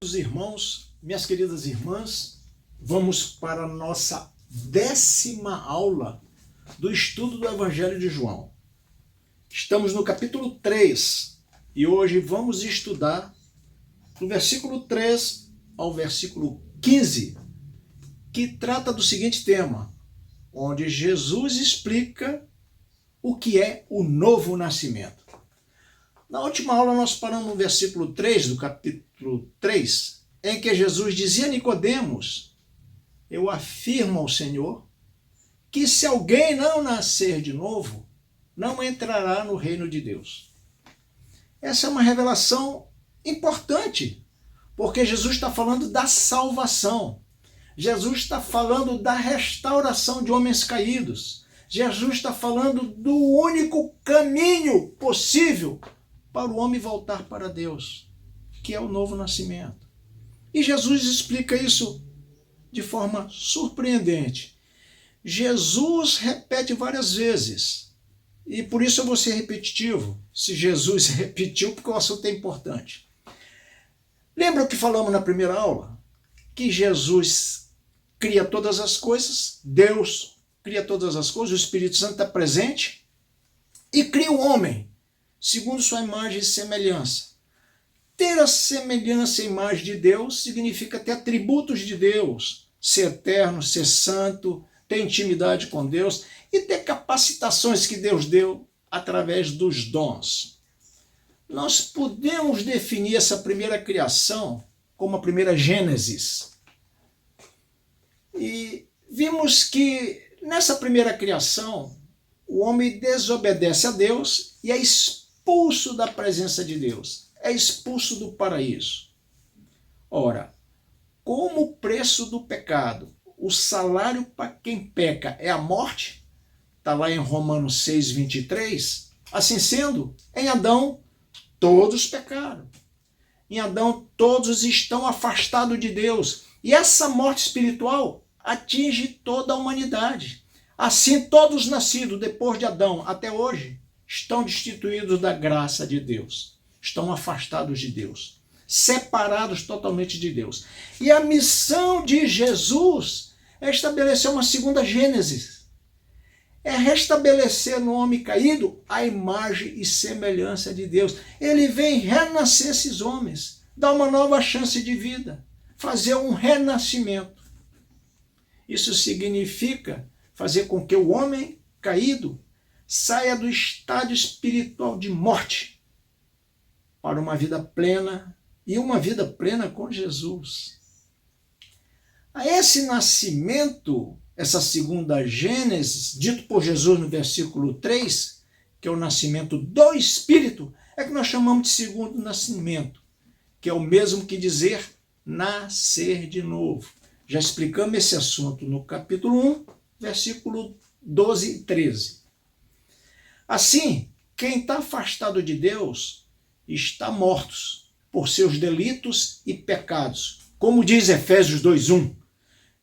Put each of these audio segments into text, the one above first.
Irmãos, minhas queridas irmãs, vamos para a nossa 10ª aula do estudo do Evangelho de João. Estamos no capítulo 3 e hoje vamos estudar do versículo 3 ao versículo 15, que trata do seguinte tema, onde Jesus explica o que é o novo nascimento. Na última aula nós paramos no versículo 3 do capítulo 3, em que Jesus dizia a Nicodemos: eu afirmo ao Senhor que se alguém não nascer de novo, não entrará no reino de Deus. Essa é uma revelação importante, porque Jesus está falando da salvação. Jesus está falando da restauração de homens caídos. Jesus está falando do único caminho possível para o homem voltar para Deus, que é o novo nascimento. E Jesus explica isso de forma surpreendente. Jesus repete várias vezes, e por isso eu vou ser repetitivo, se Jesus repetiu, porque o assunto é importante. Lembra o que falamos na primeira aula? Que Jesus cria todas as coisas, Deus cria todas as coisas, o Espírito Santo está presente, e cria o homem, segundo sua imagem e semelhança. Ter a semelhança e imagem de Deus significa ter atributos de Deus, ser eterno, ser santo, ter intimidade com Deus e ter capacitações que Deus deu através dos dons. Nós podemos definir essa primeira criação como a primeira Gênesis. E vimos que nessa primeira criação o homem desobedece a Deus e é expulso da presença de Deus, é expulso do paraíso. Ora, como o preço do pecado, o salário para quem peca é a morte, está lá em Romanos 6, 23, assim sendo, em Adão todos pecaram. Em Adão todos estão afastados de Deus. E essa morte espiritual atinge toda a humanidade. Assim todos nascidos depois de Adão até hoje estão destituídos da graça de Deus, estão afastados de Deus, separados totalmente de Deus. E a missão de Jesus é estabelecer uma segunda Gênesis, é restabelecer no homem caído a imagem e semelhança de Deus. Ele vem renascer esses homens, dar uma nova chance de vida, fazer um renascimento. Isso significa fazer com que o homem caído saia do estado espiritual de morte para uma vida plena, e uma vida plena com Jesus. A esse nascimento, essa segunda Gênesis, dito por Jesus no versículo 3, que é o nascimento do Espírito, é que nós chamamos de segundo nascimento, que é o mesmo que dizer nascer de novo. Já explicamos esse assunto no capítulo 1, versículo 12 e 13. Assim, quem está afastado de Deus está morto por seus delitos e pecados. Como diz Efésios 2:1,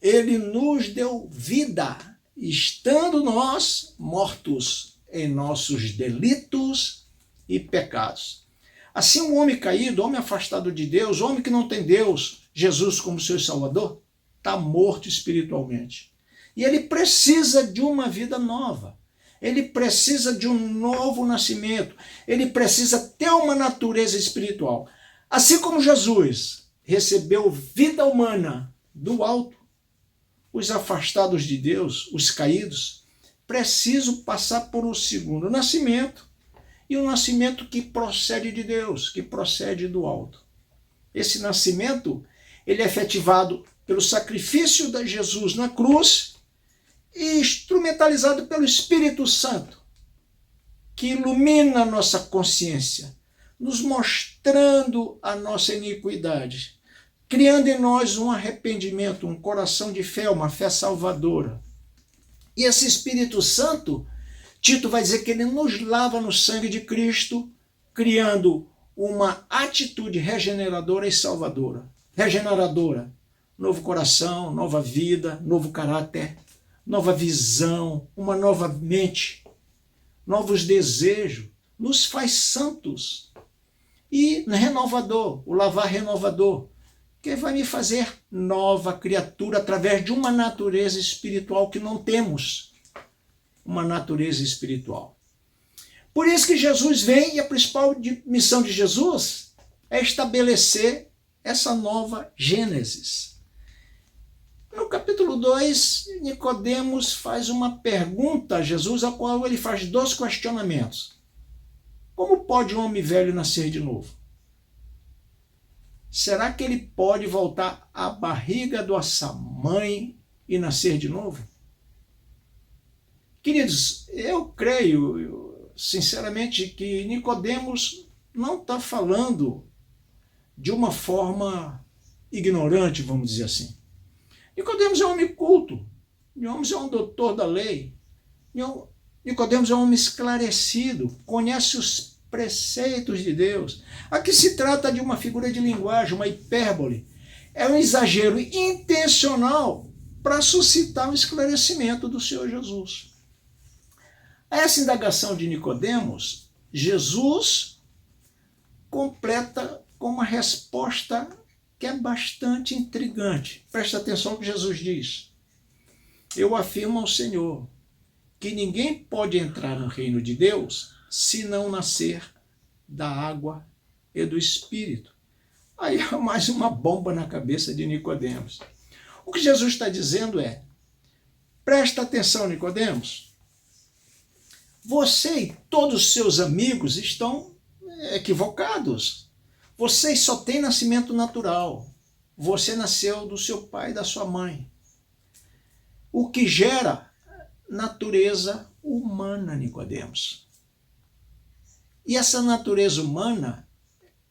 ele nos deu vida, estando nós mortos em nossos delitos e pecados. Assim, o homem caído, o homem afastado de Deus, o homem que não tem Deus, Jesus como seu Salvador, está morto espiritualmente. E ele precisa de uma vida nova. Ele precisa de um novo nascimento. Ele precisa ter uma natureza espiritual. Assim como Jesus recebeu vida humana do alto, os afastados de Deus, os caídos, precisam passar por um segundo nascimento, e um nascimento que procede de Deus, que procede do alto. Esse nascimento, ele é efetivado pelo sacrifício de Jesus na cruz e instrumentalizado pelo Espírito Santo, que ilumina a nossa consciência, nos mostrando a nossa iniquidade, criando em nós um arrependimento, um coração de fé, uma fé salvadora. E esse Espírito Santo, Tito vai dizer que ele nos lava no sangue de Cristo, criando uma atitude regeneradora e salvadora. Regeneradora, novo coração, nova vida, novo caráter, nova visão, uma nova mente, novos desejos, nos faz santos. E renovador, o lavar renovador, que vai me fazer nova criatura através de uma natureza espiritual que não temos. Uma natureza espiritual. Por isso que Jesus vem e a principal missão de Jesus é estabelecer essa nova Gênesis. No capítulo 2, Nicodemos faz uma pergunta a Jesus, a qual ele faz 2 questionamentos. Como pode um homem velho nascer de novo? Será que ele pode voltar à barriga da sua mãe e nascer de novo? Queridos, eu creio, sinceramente, que Nicodemos não está falando de uma forma ignorante, vamos dizer assim. Nicodemos é um homem culto, Nicodemos é um doutor da lei, Nicodemos é um homem esclarecido, conhece os preceitos de Deus. Aqui se trata de uma figura de linguagem, uma hipérbole. É um exagero intencional para suscitar o esclarecimento do Senhor Jesus. Essa indagação de Nicodemos, Jesus completa com uma resposta que é bastante intrigante. Presta atenção no que Jesus diz. Eu afirmo ao Senhor que ninguém pode entrar no reino de Deus se não nascer da água e do Espírito. Aí é mais uma bomba na cabeça de Nicodemos. O que Jesus está dizendo é, presta atenção, Nicodemos, você e todos os seus amigos estão equivocados. Vocês só têm nascimento natural. Você nasceu do seu pai e da sua mãe. O que gera natureza humana, Nicodemos. E essa natureza humana,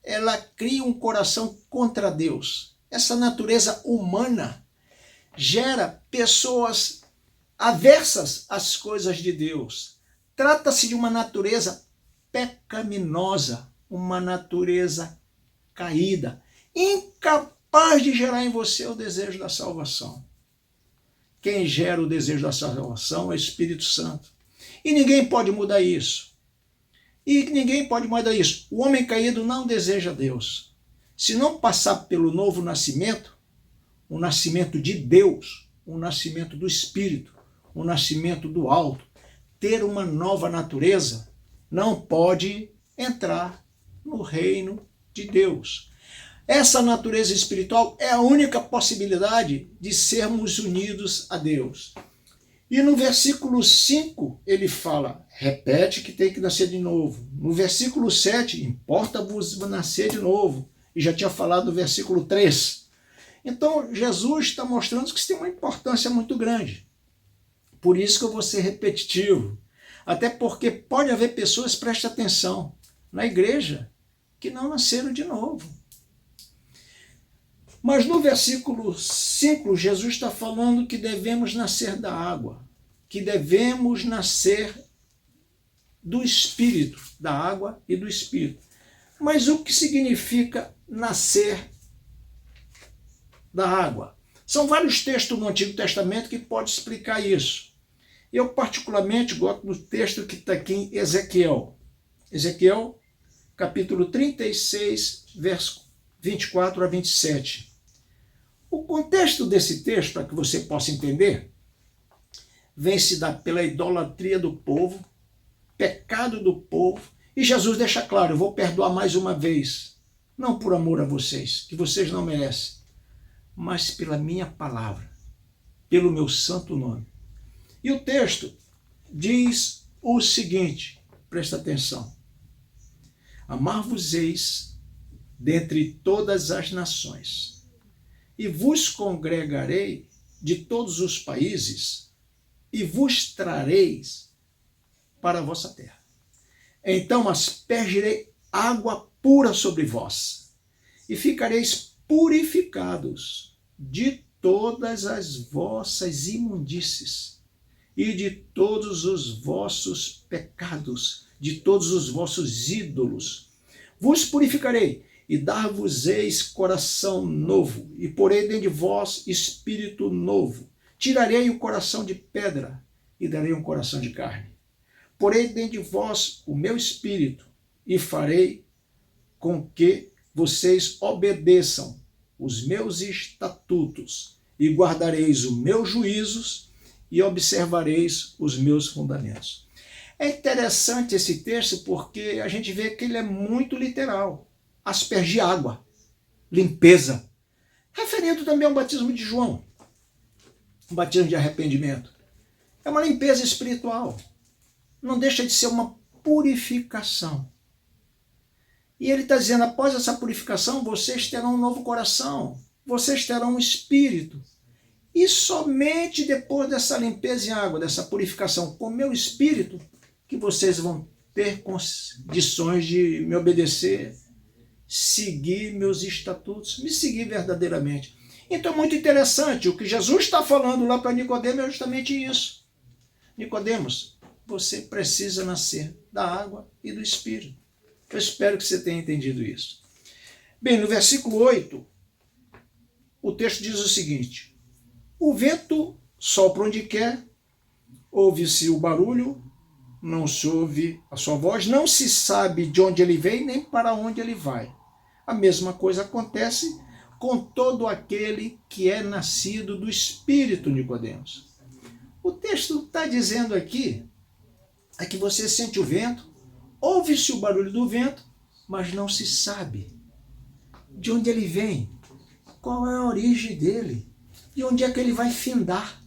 ela cria um coração contra Deus. Essa natureza humana gera pessoas aversas às coisas de Deus. Trata-se de uma natureza pecaminosa, uma natureza caída, incapaz de gerar em você o desejo da salvação. Quem gera o desejo da salvação é o Espírito Santo. E ninguém pode mudar isso. O homem caído não deseja Deus. Se não passar pelo novo nascimento, o nascimento de Deus, o nascimento do Espírito, o nascimento do alto, ter uma nova natureza, não pode entrar no reino de Deus. Essa natureza espiritual é a única possibilidade de sermos unidos a Deus. E no versículo 5 ele fala, repete que tem que nascer de novo. No versículo 7, importa-vos nascer de novo. E já tinha falado no versículo 3. Então Jesus está mostrando que isso tem uma importância muito grande. Por isso que eu vou ser repetitivo. Até porque pode haver pessoas, preste atenção, na igreja, que não nasceram de novo. Mas no versículo 5, Jesus está falando que devemos nascer da água, que devemos nascer do Espírito, da água e do Espírito. Mas o que significa nascer da água? São vários textos no Antigo Testamento que podem explicar isso. Eu particularmente gosto do texto que está aqui em Ezequiel. Ezequiel, capítulo 36, verso 24 a 27. O contexto desse texto, para que você possa entender, vem-se dar pela idolatria do povo, pecado do povo, e Jesus deixa claro, eu vou perdoar mais uma vez, não por amor a vocês, que vocês não merecem, mas pela minha palavra, pelo meu santo nome. E o texto diz o seguinte, presta atenção, amar-vos-eis dentre todas as nações, e vos congregarei de todos os países, e vos trareis para a vossa terra. Então aspergirei água pura sobre vós, e ficareis purificados de todas as vossas imundícies, e de todos os vossos pecados, de todos os vossos ídolos. Vos purificarei, e dar-vos-eis coração novo, e porei dentro de vós espírito novo. Tirarei o coração de pedra, e darei um coração de carne. Porei dentro de vós o meu espírito, e farei com que vocês obedeçam os meus estatutos, e guardareis os meus juízos, e observareis os meus fundamentos. É interessante esse texto porque a gente vê que ele é muito literal. Aspergir água, limpeza, referindo também ao batismo de João, um batismo de arrependimento. É uma limpeza espiritual, não deixa de ser uma purificação. E ele está dizendo, após essa purificação, vocês terão um novo coração, vocês terão um espírito. E somente depois dessa limpeza em água, dessa purificação com o meu espírito, que vocês vão ter condições de me obedecer, seguir meus estatutos, me seguir verdadeiramente. Então é muito interessante, o que Jesus está falando lá para Nicodemos é justamente isso. Nicodemos, você precisa nascer da água e do Espírito. Eu espero que você tenha entendido isso. Bem, no versículo 8, o texto diz o seguinte: o vento sopra onde quer, ouve-se o barulho, não se ouve a sua voz, não se sabe de onde ele vem nem para onde ele vai. A mesma coisa acontece com todo aquele que é nascido do Espírito, Nicodemos. O texto está dizendo aqui é que você sente o vento, ouve-se o barulho do vento, mas não se sabe de onde ele vem, qual é a origem dele, e onde é que ele vai findar,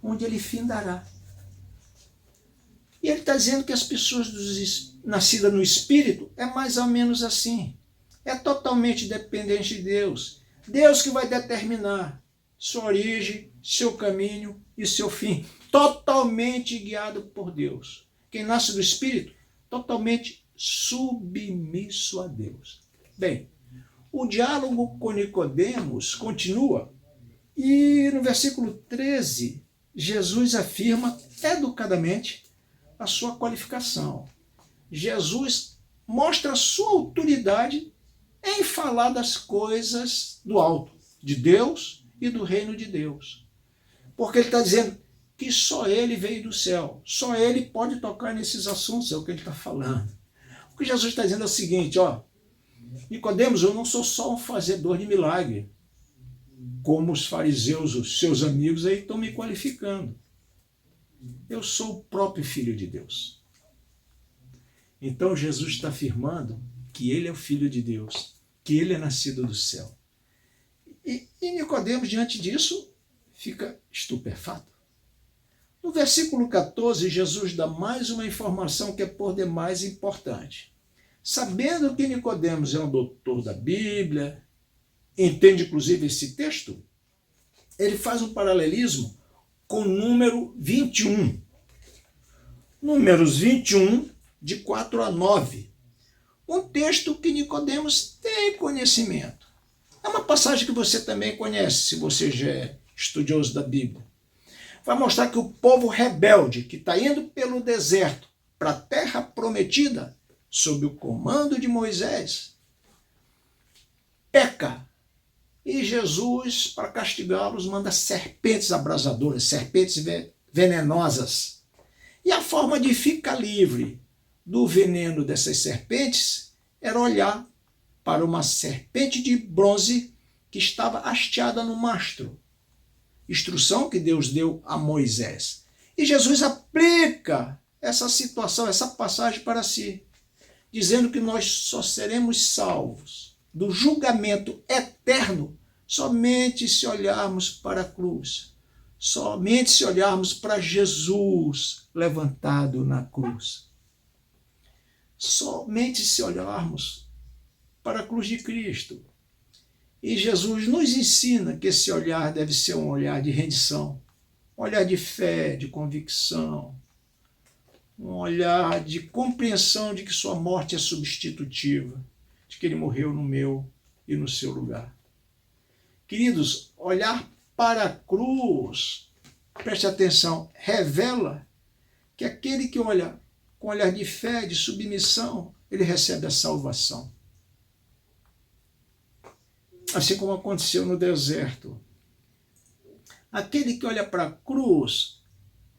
onde ele findará. E ele está dizendo que as pessoas nascidas no Espírito é mais ou menos assim. É totalmente dependente de Deus. Deus que vai determinar sua origem, seu caminho e seu fim. Totalmente guiado por Deus. Quem nasce do Espírito, totalmente submisso a Deus. Bem, o diálogo com Nicodemos continua. E no versículo 13, Jesus afirma educadamente a sua qualificação. Jesus mostra a sua autoridade em falar das coisas do alto, de Deus e do reino de Deus. Porque ele está dizendo que só ele veio do céu, só ele pode tocar nesses assuntos, é o que ele está falando. O que Jesus está dizendo é o seguinte, Nicodemos, eu não sou só um fazedor de milagre, como os fariseus, os seus amigos aí estão me qualificando. Eu sou o próprio Filho de Deus. Então Jesus está afirmando que ele é o Filho de Deus, que ele é nascido do céu. E Nicodemos, diante disso, fica estupefato. No versículo 14, Jesus dá mais uma informação que é por demais importante. Sabendo que Nicodemos é um doutor da Bíblia, entende inclusive esse texto, ele faz um paralelismo com o número 21. Números 21, de 4 a 9. Um texto que Nicodemos tem conhecimento. É uma passagem que você também conhece, se você já é estudioso da Bíblia. Vai mostrar que o povo rebelde, que está indo pelo deserto para a terra prometida, sob o comando de Moisés, peca. E Jesus, para castigá-los, manda serpentes abrasadoras, serpentes venenosas. E a forma de ficar livre do veneno dessas serpentes era olhar para uma serpente de bronze que estava hasteada no mastro. Instrução que Deus deu a Moisés. E Jesus aplica essa situação, essa passagem para si, dizendo que nós só seremos salvos do julgamento eterno somente se olharmos para a cruz, somente se olharmos para Jesus levantado na cruz. Somente se olharmos para a cruz de Cristo. E Jesus nos ensina que esse olhar deve ser um olhar de rendição, um olhar de fé, de convicção, um olhar de compreensão de que sua morte é substitutiva, de que ele morreu no meu e no seu lugar. Queridos, olhar para a cruz, preste atenção, revela que aquele que olha com olhar de fé, de submissão, ele recebe a salvação. Assim como aconteceu no deserto. Aquele que olha para a cruz,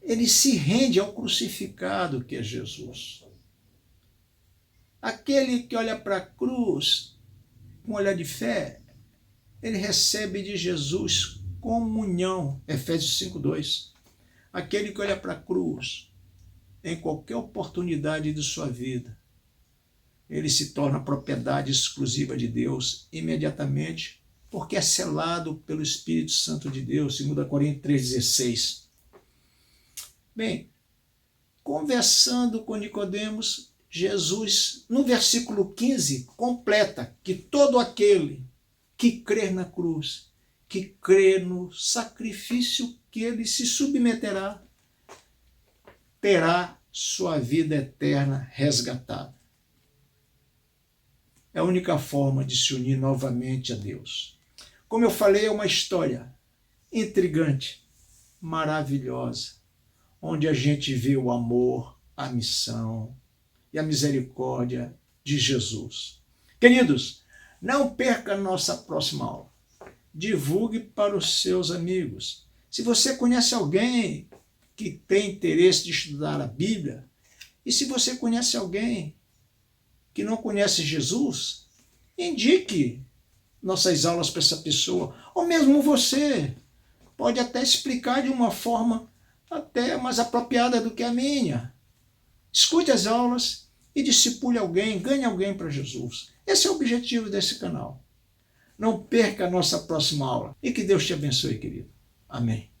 ele se rende ao crucificado que é Jesus. Aquele que olha para a cruz com olhar de fé, ele recebe de Jesus comunhão. Efésios 5:2. Aquele que olha para a cruz, em qualquer oportunidade de sua vida, ele se torna propriedade exclusiva de Deus imediatamente, porque é selado pelo Espírito Santo de Deus, 2 Coríntios 3,16. Bem, conversando com Nicodemos, Jesus, no versículo 15, completa que todo aquele que crer na cruz, que crer no sacrifício que ele se submeterá, terá sua vida eterna resgatada. É a única forma de se unir novamente a Deus. Como eu falei, é uma história intrigante, maravilhosa, onde a gente vê o amor, a missão e a misericórdia de Jesus. Queridos, não perca a nossa próxima aula. Divulgue para os seus amigos. Se você conhece alguém que tem interesse de estudar a Bíblia, e se você conhece alguém que não conhece Jesus, indique nossas aulas para essa pessoa. Ou mesmo você pode até explicar de uma forma até mais apropriada do que a minha. Escute as aulas e discipule alguém, ganhe alguém para Jesus. Esse é o objetivo desse canal. Não perca a nossa próxima aula. E que Deus te abençoe, querido. Amém.